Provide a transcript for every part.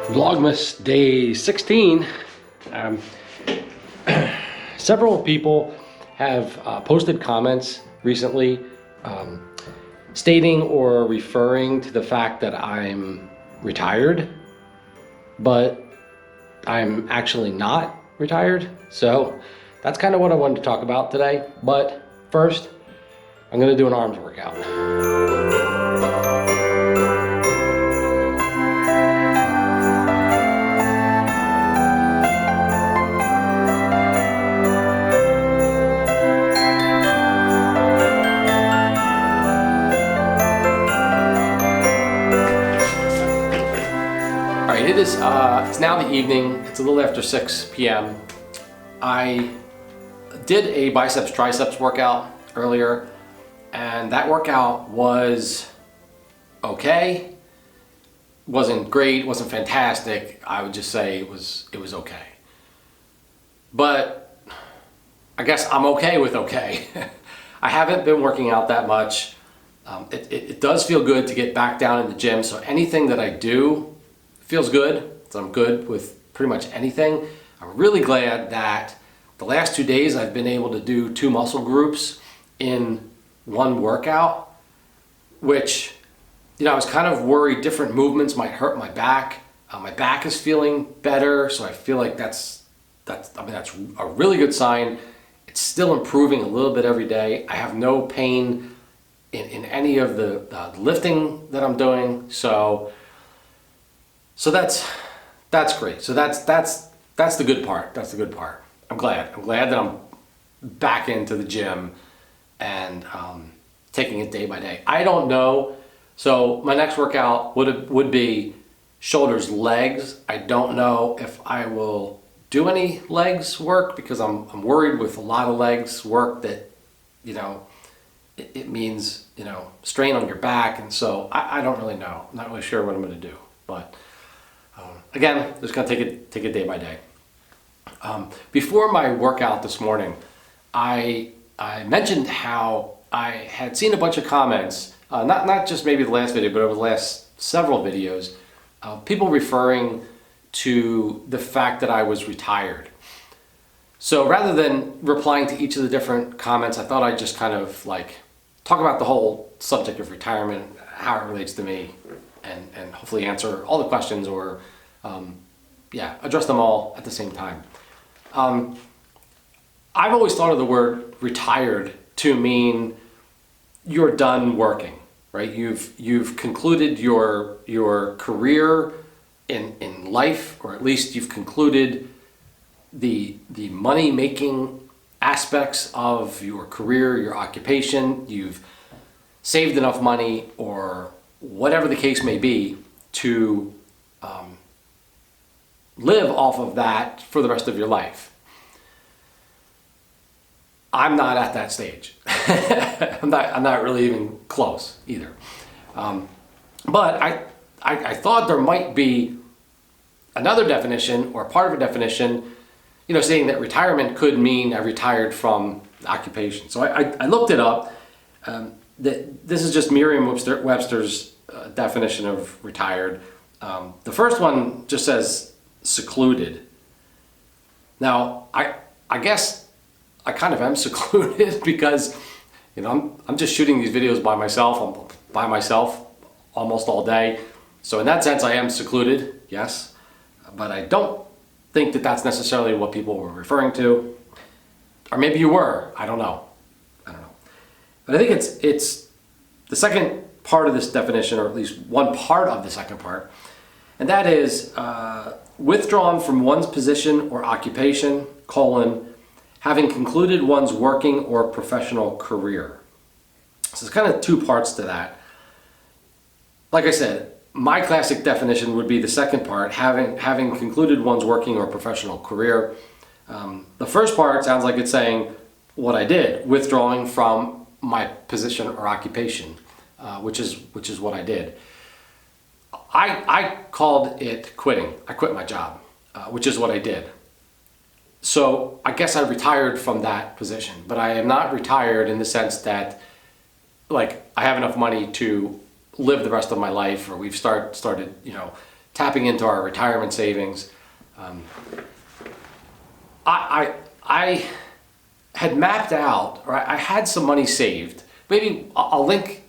Vlogmas day 16. Several people have posted comments recently stating or referring to the fact that I'm retired, but I'm actually not retired. So that's kind of what I wanted to talk about today. But first, I'm going to do an arms workout. It's now the evening. It's a little after 6 p.m. I did a biceps triceps workout earlier, and that workout was okay. Wasn't great, wasn't fantastic. I would just say it was okay. But I guess I'm okay with okay. I haven't been working out that much. It does feel good to get back down in the gym, so anything that I do feels good. So I'm good with pretty much anything. I'm really glad that the last 2 days I've been able to do 2 muscle groups in one workout, which, I was kind of worried different movements might hurt my back. My back is feeling better, so I feel like that's a really good sign. It's still improving a little bit every day. I have no pain in any of the lifting that I'm doing, so that's great. So that's the good part. That's the good part. I'm glad that I'm back into the gym and taking it day by day. I don't know. So my next workout would be shoulders, legs. I don't know if I will do any legs work because I'm worried with a lot of legs work that, it means, strain on your back. And so I don't really know. I'm not really sure what I'm going to do, but again, just gonna take it day by day. Before my workout this morning, I mentioned how I had seen a bunch of comments, not just maybe the last video, but over the last several videos, people referring to the fact that I was retired. So rather than replying to each of the different comments, I thought I'd just kind of talk about the whole subject of retirement, how it relates to me, and hopefully answer all the questions or address them all at the same time. I've always thought of the word retired to mean you're done working, right? You've concluded your career in life, or at least you've concluded the money-making aspects of your career, your occupation. You've saved enough money, or whatever the case may be, to live off of that for the rest of your life. I'm not at that stage. I'm not really even close either. But I thought there might be another definition, or part of a definition, saying that retirement could mean I retired from the occupation. So I looked it up. This is just Merriam-Webster's definition of retired. The first one just says secluded. Now, I guess I kind of am secluded because, I'm just shooting these videos by myself. I'm by myself almost all day. So in that sense, I am secluded, yes. But I don't think that that's necessarily what people were referring to. Or maybe you were. I don't know. But I think it's the second part of this definition, or at least one part of the second part, and that is withdrawn from one's position or occupation, having concluded one's working or professional career. So there's kind of 2 parts to that. Like I said, my classic definition would be the second part, having concluded one's working or professional career. The first part sounds like it's saying what I did, withdrawing from my position or occupation, which is what I did. I called it quitting. I quit my job, which is what I did. So I guess I retired from that position, but I am not retired in the sense that like I have enough money to live the rest of my life, or we've started, you know, tapping into our retirement savings. I had mapped out, or I had some money saved. Maybe I'll link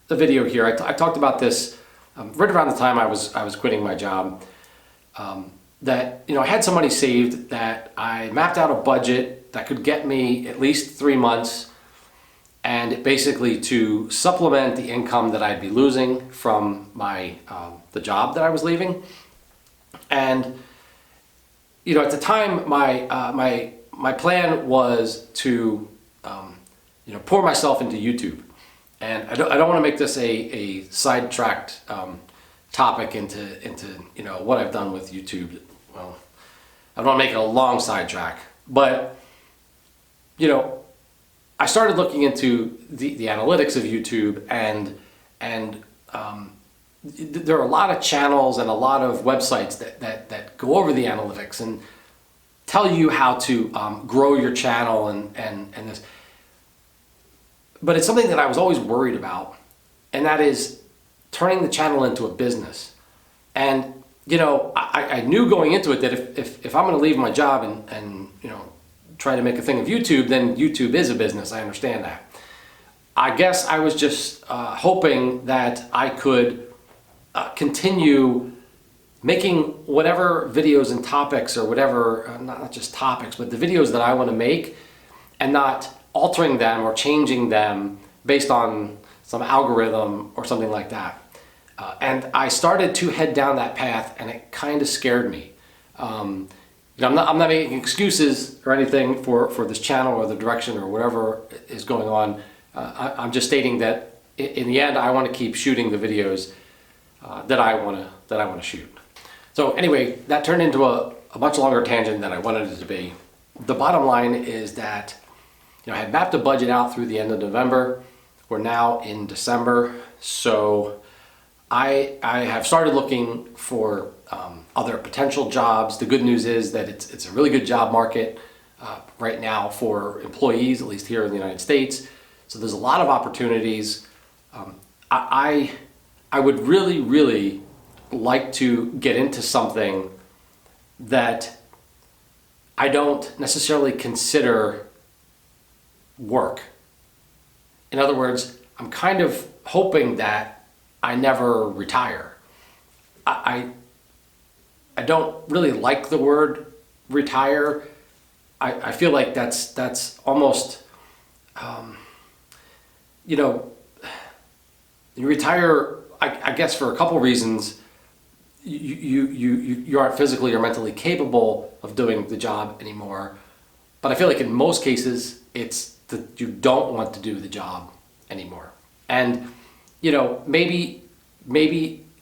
the video here. I talked about this right around the time I was quitting my job. That, you know, I had some money saved, that I mapped out a budget that could get me at least 3 months, and basically to supplement the income that I'd be losing from my the job that I was leaving. And you know, at the time, my plan was to you know, pour myself into YouTube, and I don't want to make this a sidetracked topic into you know, what I've done with YouTube. Well, I don't want to make it a long sidetrack, but you know, I started looking into the analytics of YouTube, and there are a lot of channels and a lot of websites that go over the analytics and tell you how to grow your channel and this. But it's something that I was always worried about, and that is turning the channel into a business. And you know, I knew going into it that if I'm going to leave my job and you know, try to make a thing of YouTube, then YouTube is a business. I understand that. I guess I was just hoping that I could continue making whatever videos and topics, or whatever, not just topics, but the videos that I want to make, and not altering them or changing them based on some algorithm or something like that. And I started to head down that path, and it kind of scared me. You know, I'm not making excuses or anything for this channel or the direction or whatever is going on. I'm just stating that in the end, I want to keep shooting the videos that I want to shoot. So anyway, that turned into a much longer tangent than I wanted it to be. The bottom line is that, you know, I had mapped a budget out through the end of November. We're now in December, so I have started looking for other potential jobs. The good news is that it's a really good job market right now for employees, at least here in the United States. So there's a lot of opportunities. I would really like to get into something that I don't necessarily consider work. In other words, I'm kind of hoping that I never retire. I don't really like the word retire. I feel like that's almost, you know, you retire, I guess, for a couple reasons. You aren't physically or mentally capable of doing the job anymore. But I feel like in most cases, it's that you don't want to do the job anymore. And, you know, maybe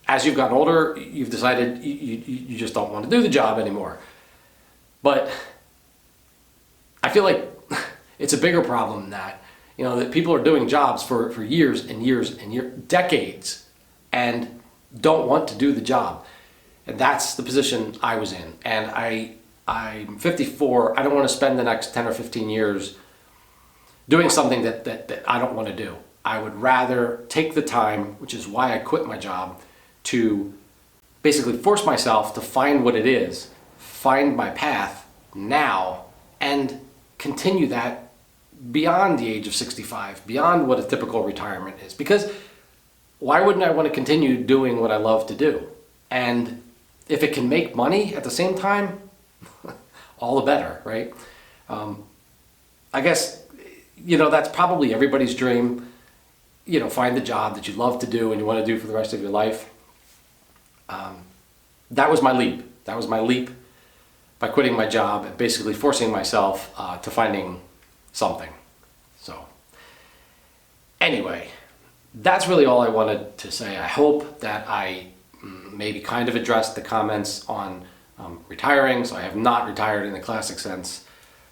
as you've gotten older, you've decided you just don't want to do the job anymore. But I feel like it's a bigger problem than that. You know, that people are doing jobs for years and years and years, decades, and don't want to do the job. And that's the position I was in. And I'm 54. I don't want to spend the next 10 or 15 years doing something that I don't want to do. I would rather take the time, which is why I quit my job, to basically force myself to find what it is, find my path now, and continue that beyond the age of 65, beyond what a typical retirement is. Because why wouldn't I want to continue doing what I love to do? And if it can make money at the same time, all the better, right? I guess, you know, that's probably everybody's dream. You know, find the job that you love to do and you want to do for the rest of your life. That was my leap. That was my leap by quitting my job and basically forcing myself to finding something. So anyway, that's really all I wanted to say. I hope that I maybe kind of addressed the comments on retiring. So I have not retired in the classic sense.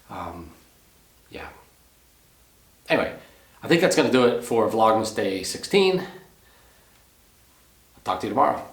Yeah. Anyway, I think that's going to do it for Vlogmas Day 16. I'll talk to you tomorrow.